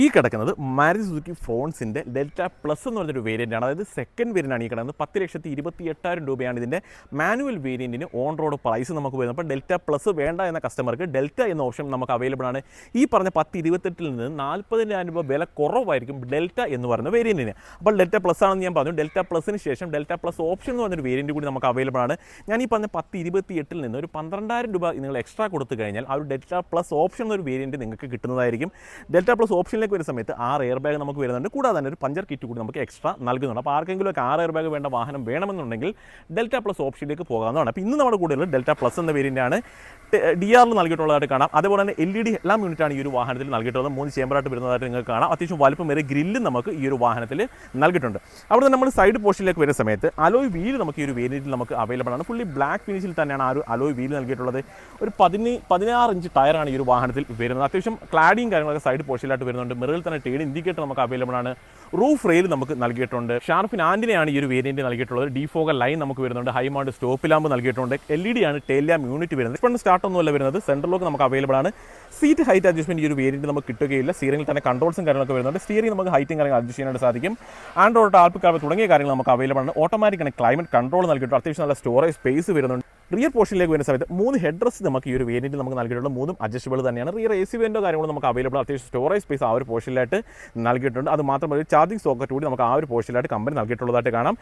ഈ കിടക്കുന്നത് Maruti Suzuki ഫ്രോൺസിൻ്റെ delta plus എന്ന് പറഞ്ഞൊരു വേരിയൻ്റാണ്. അതായത് സെക്കൻഡ് വേരിയൻ്റാണ് ഈ കിടക്കുന്നത്. 10,28,000 രൂപയാണ് ഇതിൻ്റെ മാനുവൽ വേരിയൻറ്റിന് ഓൺ റോഡ് പ്രൈസ് നമുക്ക് വരുന്നത്. അപ്പോൾ ഡെൽറ്റ പ്ലസ് വേണ്ട എന്ന കസ്റ്റമർക്ക് ഡെൽറ്റ എന്ന ഓപ്ഷൻ നമുക്ക് അവൈലബിൾ ആണ്. ഈ പറഞ്ഞ 10,28 നിന്ന് 40,000 രൂപ വില കുറവായിരിക്കും ഡെൽറ്റ എന്ന് പറയുന്ന വേരിയൻറ്റിന്. അപ്പോൾ ഡെൽറ്റ പ്ലസ് ആണെന്ന് ഞാൻ പറഞ്ഞു. ഡെൽറ്റ പ്ലസിന് ശേഷം ഡെൽറ്റ പ്ലസ് ഓപ്ഷൻ എന്ന് പറഞ്ഞൊരു വേരിയൻറ്റ് കൂടി നമുക്ക് അവൈലബിൾ ആണ്. ഞാൻ ഈ പറഞ്ഞ 10,28 നിന്ന് ഒരു 12,000 രൂപ നിങ്ങൾ എക്സ്ട്രാ കൊടുത്തു കഴിഞ്ഞാൽ ആ ഒരു ഡെൽറ്റ പ്ലസ് ഓപ്ഷൻ എന്നൊരു വേരിയൻറ്റ് നിങ്ങൾക്ക് കിട്ടുന്നതായിരിക്കും. ഡെൽറ്റ പ്ലസ് ഓപ്ഷനിലേക്ക് വരുന്ന സമയത്ത് 6 എയർ ബാഗ് നമുക്ക് വരുന്നുണ്ട്. കൂടാതെ തന്നെ ഒരു പഞ്ചർ കിറ്റ് കൂടി നമുക്ക് എക്സ്ട്രാ നൽകുന്നുണ്ട്. അപ്പോൾ ആർക്കെങ്കിലും 6 എയർ ബാഗ് വേണ്ട വാഹനം വേണമെന്നുണ്ടെങ്കിൽ ഡെൽറ്റ പ്ലസ് ഓപ്ഷനിലേക്ക് പോകാവുന്നതാണ്. അപ്പോൾ ഇന്ന് നമ്മുടെ കൂടുതൽ ഡെൽറ്റ പ്ലസ് എന്ന വേരിയൻ്റാണ് DRL നൽകിയിട്ടുള്ളതായിട്ട് കാണാം. അതേപോലെ തന്നെ LED എല്ലാം യൂണിറ്റാണ് ഈ ഒരു വാഹനത്തിൽ നൽകിയിട്ടുള്ളത്. 3 ചേമ്പറായിട്ട് വരുന്നതായിട്ട് നിങ്ങൾക്ക് കാണാം. അത്യാവശ്യം വലുപ്പമേറിയ ഗ്രില്ലും നമുക്ക് ഈ ഒരു വാഹനത്തിൽ നൽകിയിട്ടുണ്ട്. അവിടെ നിന്ന് നമ്മൾ സൈഡ് പോർഷനിലേക്ക് വരുന്ന സമയത്ത് അലോയ് വീൽ നമുക്ക് ഈ ഒരു വേരിയൻറ്റിൽ നമുക്ക് അവൈലബിൾ ആണ്. ഫുള്ളി ബ്ലാക്ക് ഫിനിഷിൽ തന്നെയാണ് ആ ഒരു അലോയ് വീൽ നൽകിയിട്ടുള്ളത്. ഒരു 16 ഇഞ്ച് ടയറാണ് ഈ ഒരു വാഹനത്തിൽ വരുന്നത്. അത്യാവശ്യം ക്ലാഡിയും കാര്യങ്ങളൊക്കെ സൈഡ് പോർഷനിലായിട്ട് വരുന്നുണ്ട്. മിററിൽ തന്നെ ടേൺ ഇൻഡിക്കേറ്റർ നമുക്ക് അവൈലബിൾ ആണ്. റൂഫ് റെയിൽ നമുക്ക് നൽകിയിട്ടുണ്ട്. ഷാർഫിൻ ആൻറ്റിനെയാണ് ഈ ഒരു വേരിയൻറ്റ് നൽകിയിട്ടുള്ളത്. ഡിഫോഗർ ലൈൻ നമുക്ക് വരുന്നുണ്ട്. ഹൈ മൗണ്ട് സ്റ്റോപ്പ് ലാമ്പ് നൽകിയിട്ടുണ്ട്. LED ആണ് ടെയിൽ ലാമ്പ് യൂണിറ്റ് വരുന്നത്. ഇപ്പോൾ സ്റ്റാർട്ട് ഒന്നുമല്ല വരുന്നത്. സെൻട്രൽ ലോക്ക് നമുക്ക് അവൈലബിൾ ആണ്. സീറ്റ് ഹൈറ്റ് അഡ്ജസ്റ്റ്മെൻറ്റ് ഈ ഒരു വേരിയൻറ്റ് നമുക്ക് കിട്ടുകയില്ല. സ്റ്റിയറിംഗിൽ തന്നെ കൺട്രോൾസും കാര്യങ്ങളൊക്കെ വരുന്നുണ്ട്. സ്റ്റിയറിംഗ് നമുക്ക് ഹൈറ്റും കാര്യങ്ങൾ അഡ്ജസ്റ്റ് ചെയ്യാനായിട്ട് സാധിക്കും. ആൻഡ്രോയിഡ് ആൽപ്പ് കാർവ് തുടങ്ങിയ കാര്യങ്ങൾ നമുക്ക് അവൈലബിൾ ആണ്. ഓട്ടോമാറ്റിക് ആണ് ക്ലൈമറ്റ് കൺട്രോൾ നൽകിയിട്ടുണ്ട്. അത്യാവശ്യം നല്ല സ്റ്റോറേജ് സ്പേസ് വരുന്നുണ്ട്. റിയർ പോർഷനിലേക്ക് വരുന്ന സമയത്ത് 3 ഹെഡ് റെസ്റ്റ് നമുക്ക് ഈ ഒരു വേരിയൻറ്റിൽ നമുക്ക് നൽകിയിട്ടുള്ളത്. 3 അഡ്ജസ്റ്റബിൾ തന്നെയാണ്. റിയർ AC വെൻ്റോ കാര്യങ്ങളോ നമുക്ക് അവൈലബിൾ. അത്യാവശ്യം സ്റ്റോറേജ് സ്പേസ് ആ ഒരു പോർഷനിലായിട്ട് നൽകിയിട്ടുണ്ട്. അത് മാത്രമല്ല ചാർജിംഗ് സോക്കറ്റ് കൂടി നമുക്ക് ആ ഒരു പോർഷനിലായിട്ട് കമ്പനി നൽകിയിട്ടുള്ളതായിട്ട് കാണാം.